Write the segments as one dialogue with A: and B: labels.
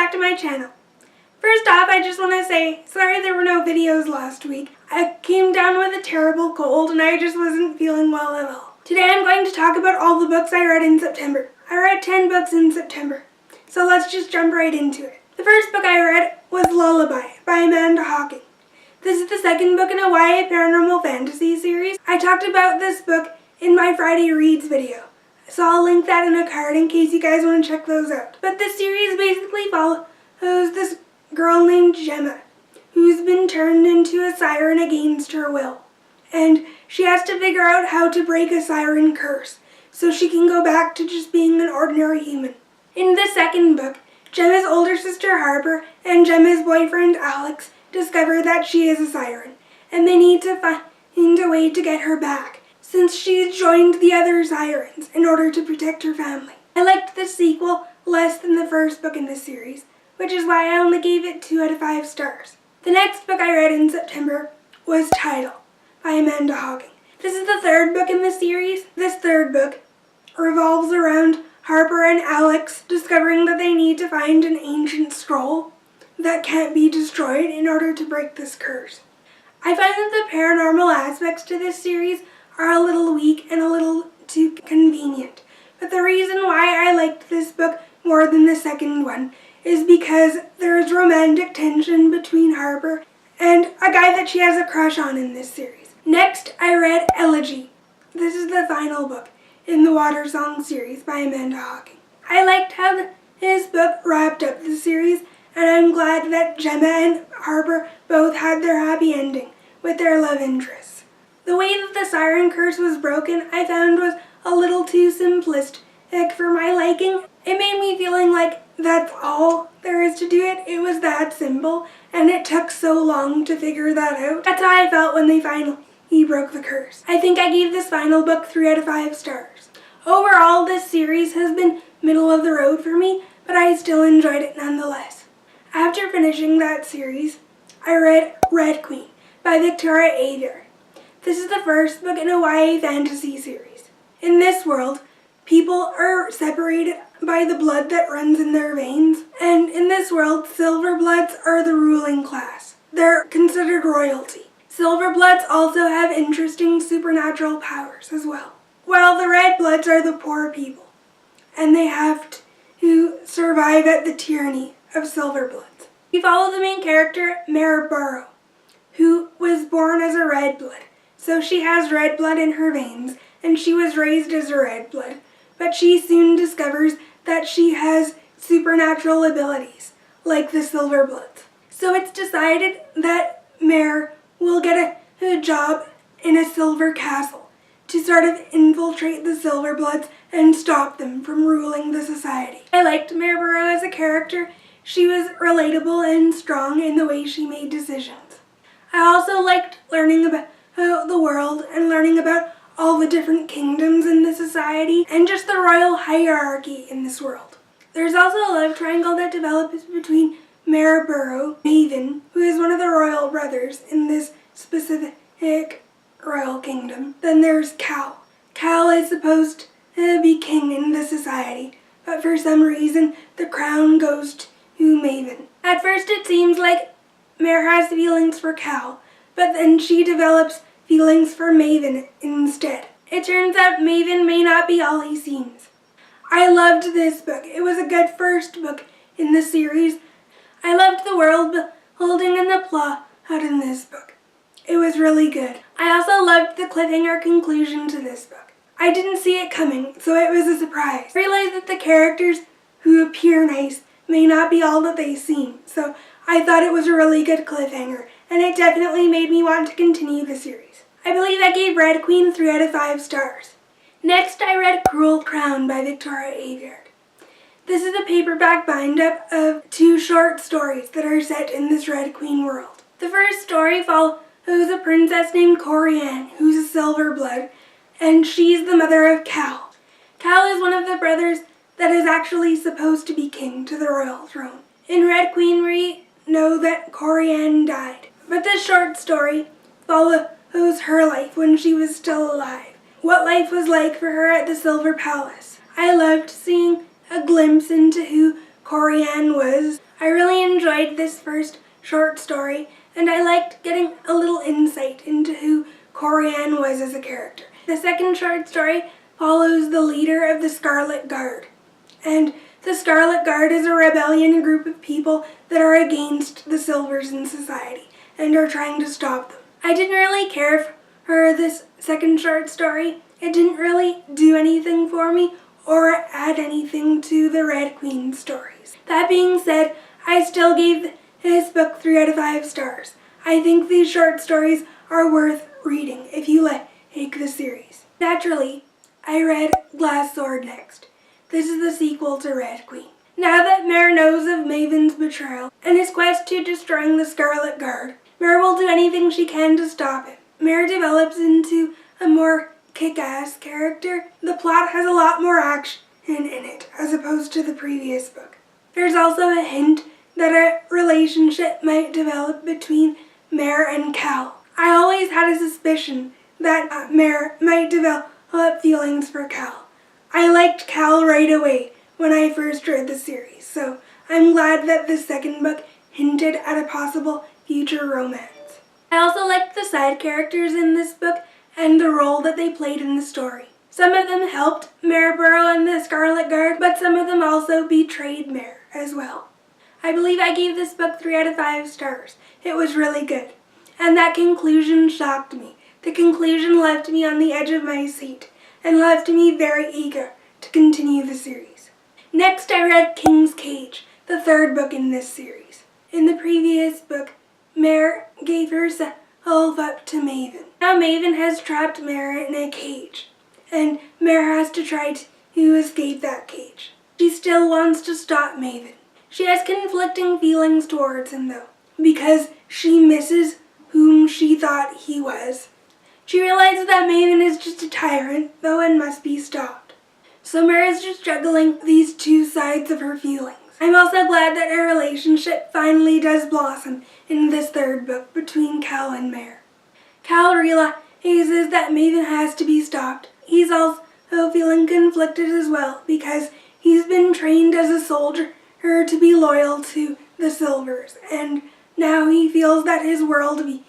A: back to my channel. First off, I just want to say, sorry there were no videos last week. I came down with a terrible cold and I just wasn't feeling well at all. Today I'm going to talk about all the books I read in September. I read 10 books in September, so let's just jump right into it. The first book I read was Lullaby by Hocking. This is the second book in a YA paranormal fantasy series. I talked about this book in my Friday Reads video, so I'll link that in a card in case you guys want to check those out. But this series basically follows this girl named Gemma, who's been turned into a siren against her will. And she has to figure out how to break a siren curse so she can go back to just being an ordinary human. In the second book, Gemma's older sister Harper and Gemma's boyfriend Alex discover that she is a siren, and they need to find a way to get her back, since she's joined the other sirens in order to protect her family. I liked the sequel less than the first book in this series, which is why I only gave it 2 out of 5 stars. The next book I read in September was Tidal by Hocking. This is the third book in the series. This third book revolves around Harper and Alex discovering that they need to find an ancient scroll that can't be destroyed in order to break this curse. I find that the paranormal aspects to this series are a little weak and a little too convenient. But the reason why I liked this book more than the second one is because there's romantic tension between Harper and a guy that she has a crush on in this series. Next, I read Elegy. This is the final book in the Water Song series by Hocking. I liked how this book wrapped up the series, and I'm glad that Gemma and Harper both had their happy ending with their love interests. The way that the siren curse was broken I found was a little too simplistic for my liking. It made me feeling like that's all there is to do it. It was that simple, and it took so long to figure that out. That's how I felt when they finally broke the curse. I think I gave this final book 3 out of 5 stars. Overall, this series has been middle of the road for me, but I still enjoyed it nonetheless. After finishing that series, I read Red Queen by Victoria Aveyard. This is the first book in a YA fantasy series. In this world, people are separated by the blood that runs in their veins, and in this world, Silverbloods are the ruling class. They're considered royalty. Silverbloods also have interesting supernatural powers as well, while the Redbloods are the poor people, and they have to survive at the tyranny of Silverbloods. We follow the main character, Mare Burrow, who was born as a Redblood, so she has red blood in her veins, and she was raised as a Redblood, but she soon discovers that she has supernatural abilities, like the Silverbloods. So it's decided that Mare will get a job in a silver castle to sort of infiltrate the Silverbloods and stop them from ruling the society. I liked Mare Burrow as a character. She was relatable and strong in the way she made decisions. I also liked learning about the world and learning about all the different kingdoms in the society and just the royal hierarchy in this world. There's also a love triangle that develops between Mare Burrow, Maven, who is one of the royal brothers in this specific royal kingdom. Then there's Cal. Cal is supposed to be king in the society, but for some reason the crown goes to Maven. At first it seems like Mare has feelings for Cal, but then she develops feelings for Maven instead. It turns out Maven may not be all he seems. I loved this book. It was a good first book in the series. I loved the world building and the plot in this book. It was really good. I also loved the cliffhanger conclusion to this book. I didn't see it coming, so it was a surprise. I realized that the characters who appear nice may not be all that they seem, so I thought it was a really good cliffhanger, and it definitely made me want to continue the series. I believe I gave Red Queen 3 out of 5 stars. Next, I read Cruel Crown by Victoria Aveyard. This is a paperback bind-up of 2 short stories that are set in this Red Queen world. The first story follows a princess named Corianne, who's a Silverblood, and she's the mother of Cal. Cal is one of the brothers that is actually supposed to be king to the royal throne. In Red Queen, we know that Corianne died, but this short story follows her life when she was still alive, what life was like for her at the Silver Palace. I loved seeing a glimpse into who Corianne was. I I really enjoyed this first short story, and I liked getting a little insight into who Corianne was as a character. The second short story follows the leader of the Scarlet Guard, and the Scarlet Guard is a rebellion group of people that are against the Silvers in society and are trying to stop them. I didn't really care for this second short story. It didn't really do anything for me or add anything to the Red Queen stories. That being said, I still gave this book 3 out of 5 stars. I think these short stories are worth reading if you like the series. Naturally, I read Glass Sword next. This is the sequel to Red Queen. Now that Mare knows of Maven's betrayal and his quest to destroying the Scarlet Guard, Mare will do anything she can to stop it. Mare develops into a more kick-ass character. The plot has a lot more action in it as opposed to the previous book. There's also a hint that a relationship might develop between Mare and Cal. I always had a suspicion that Mare might develop feelings for Cal. I liked Cal right away when I first read the series, so I'm glad that the second book hinted at a possible future romance. I also liked the side characters in this book and the role that they played in the story. Some of them helped Mare Burrow and the Scarlet Guard, but some of them also betrayed Mare as well. I believe I gave this book 3 out of 5 stars. It was really good. And that conclusion shocked me. The conclusion left me on the edge of my seat and left me very eager to continue the series. Next, I read King's Cage, the third book in this series. In the previous book, Mare gave herself up to Maven. Now Maven has trapped Mare in a cage, and Mare has to try to escape that cage. She still wants to stop Maven. She has conflicting feelings towards him though, because she misses whom she thought he was. She realizes that Maven is just a tyrant, though, and must be stopped. So Mare is just juggling these two sides of her feelings. I'm also glad that a relationship finally does blossom in this third book between Cal and Mare. Cal realizes that Maven has to be stopped. He's also feeling conflicted as well because he's been trained as a soldier to be loyal to the Silvers, and now he feels that his worldview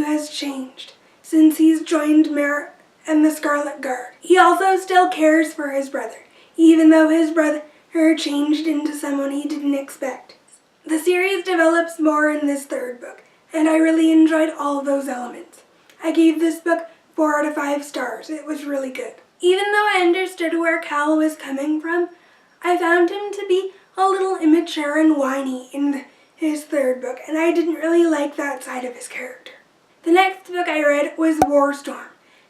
A: has changed since he's joined Mare and the Scarlet Guard. He also still cares for his brother, even though his brother changed into someone he didn't expect. The series develops more in this third book, and I really enjoyed all of those elements. I gave this book 4 out of 5 stars. It was really good. Even though I understood where Cal was coming from, I found him to be a little immature and whiny in his third book, and I didn't really like that side of his character. The next book I read was Warstorm.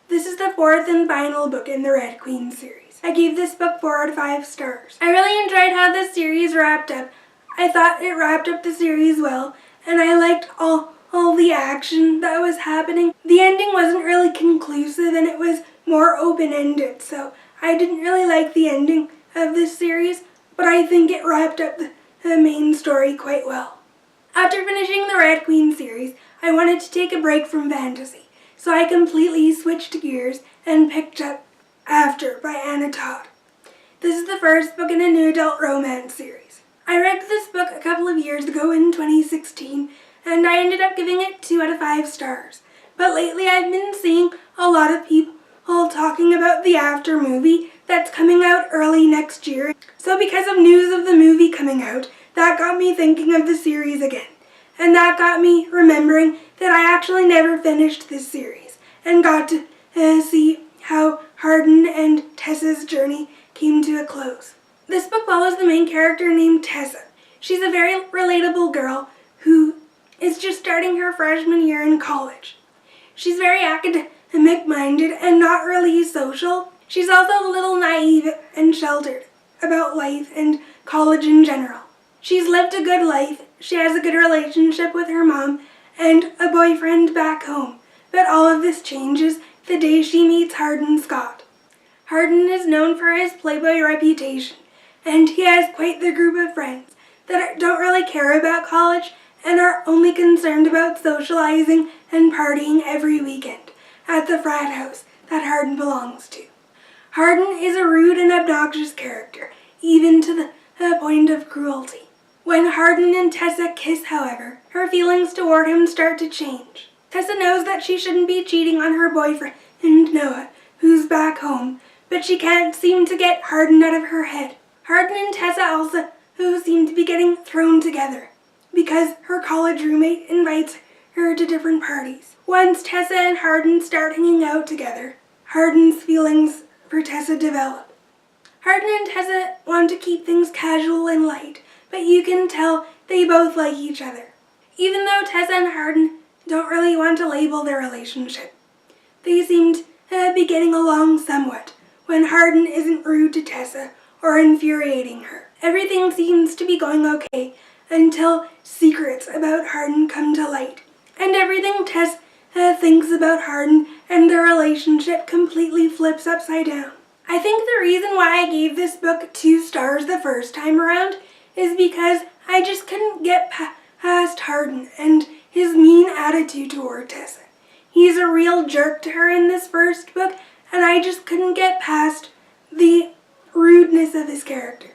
A: This is the 4th and final book in the Red Queen series. I gave this book 4 out of 5 stars. I really enjoyed how this series wrapped up. I thought it wrapped up the series well, and I liked all the action that was happening. The ending wasn't really conclusive, and it was more open-ended, so I didn't really like the ending of this series, but I think it wrapped up the main story quite well. After finishing the Red Queen series, I wanted to take a break from fantasy, so I completely switched gears and picked up After by Todd. This is the first book in a new adult romance series. I read this book a couple of years ago in 2016, and I ended up giving it 2 out of 5 stars. But lately I've been seeing a lot of people talking about the After movie that's coming out early next year. So because of news of the movie coming out, that got me thinking of the series again. And that got me remembering that I actually never finished this series and got to see how Hardin and Tessa's journey came to a close. This book follows the main character named Tessa. She's a very relatable girl who is just starting her freshman year in college. She's very academic-minded and not really social. She's also a little naive and sheltered about life and college in general. She's lived a good life, she has a good relationship with her mom, and a boyfriend back home. But all of this changes the day she meets Hardin Scott. Hardin is known for his playboy reputation, and he has quite the group of friends that don't really care about college and are only concerned about socializing and partying every weekend at the frat house that Hardin belongs to. Hardin is a rude and obnoxious character, even to the point of cruelty. When Hardin and Tessa kiss, however, her feelings toward him start to change. Tessa knows that she shouldn't be cheating on her boyfriend, Noah, who's back home, but she can't seem to get Hardin out of her head. Hardin and Tessa also seem to be getting thrown together because her college roommate invites her to different parties. Once Tessa and Hardin start hanging out together, Hardin's feelings for Tessa develop. Hardin and Tessa want to keep things casual and light, but you can tell they both like each other. Even though Tessa and Hardin don't really want to label their relationship, they seem to be getting along somewhat when Hardin isn't rude to Tessa or infuriating her. Everything seems to be going okay until secrets about Hardin come to light, and everything Tessa thinks about Hardin and their relationship completely flips upside down. I think the reason why I gave this book 2 stars the first time around is because I just couldn't get past Hardin and his mean attitude toward Tessa. He's a real jerk to her in this first book, and I just couldn't get past the rudeness of his character.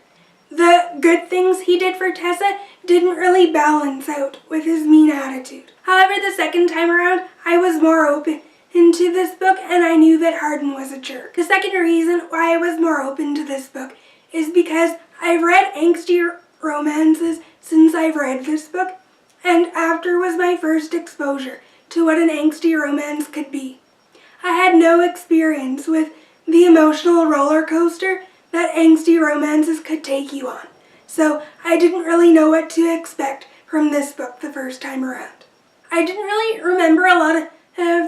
A: The good things he did for Tessa didn't really balance out with his mean attitude. However, the second time around, I was more open to this book, and I knew that Hardin was a jerk. The second reason why I was more open to this book is because I've read angsty romances since I've read this book, and After was my first exposure to what an angsty romance could be. I had no experience with the emotional roller coaster that angsty romances could take you on, so I didn't really know what to expect from this book the first time around. I didn't really remember a lot of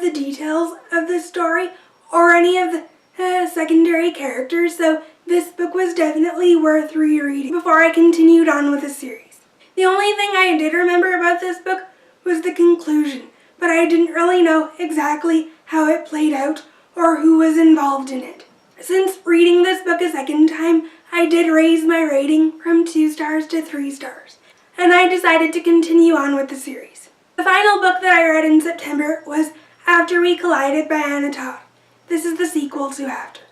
A: the details of the story or any of the secondary characters, so this book was definitely worth rereading before I continued on with the series. The only thing I did remember about this book was the conclusion, but I didn't really know exactly how it played out or who was involved in it. Since reading this book a second time, I did raise my rating from 2 stars to 3 stars, and I decided to continue on with the series. The final book that I read in September was After We Collided by Todd. This is the sequel to After.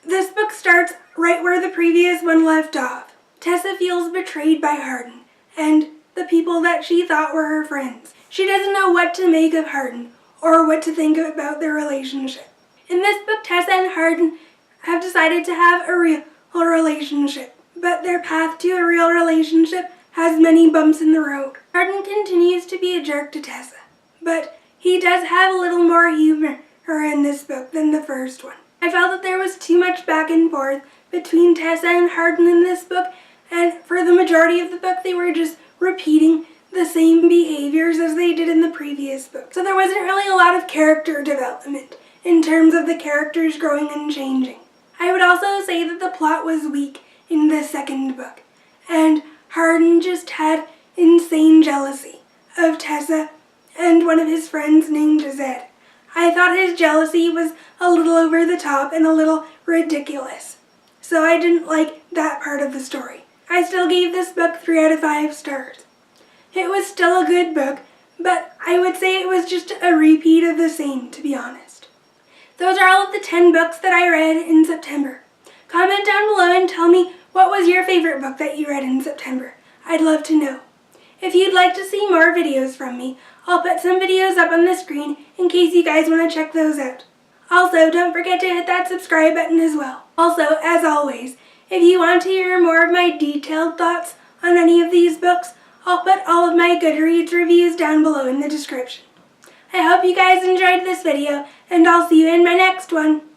A: This book starts right where the previous one left off. Tessa feels betrayed by Hardin and the people that she thought were her friends. She doesn't know what to make of Hardin or what to think about their relationship. In this book, Tessa and Hardin have decided to have a real relationship, but their path to a real relationship has many bumps in the road. Hardin continues to be a jerk to Tessa, but he does have a little more humor in this book than the first one. I felt that there was too much back and forth between Tessa and Hardin in this book, and for the majority of the book they were just repeating the same behaviors as they did in the previous book. So there wasn't really a lot of character development in terms of the characters growing and changing. I would also say that the plot was weak in the second book, and Hardin just had insane jealousy of Tessa and one of his friends named Zed. I thought his jealousy was a little over the top and a little ridiculous, so I didn't like that part of the story. I still gave this book 3 out of 5 stars. It was still a good book, but I would say it was just a repeat of the same, to be honest. Those are all of the 10 books that I read in September. Comment down below and tell me what was your favorite book that you read in September. I'd love to know. If you'd like to see more videos from me, I'll put some videos up on the screen in case you guys want to check those out. Also, don't forget to hit that subscribe button as well. Also, as always, if you want to hear more of my detailed thoughts on any of these books, I'll put all of my Goodreads reviews down below in the description. I hope you guys enjoyed this video, and I'll see you in my next one.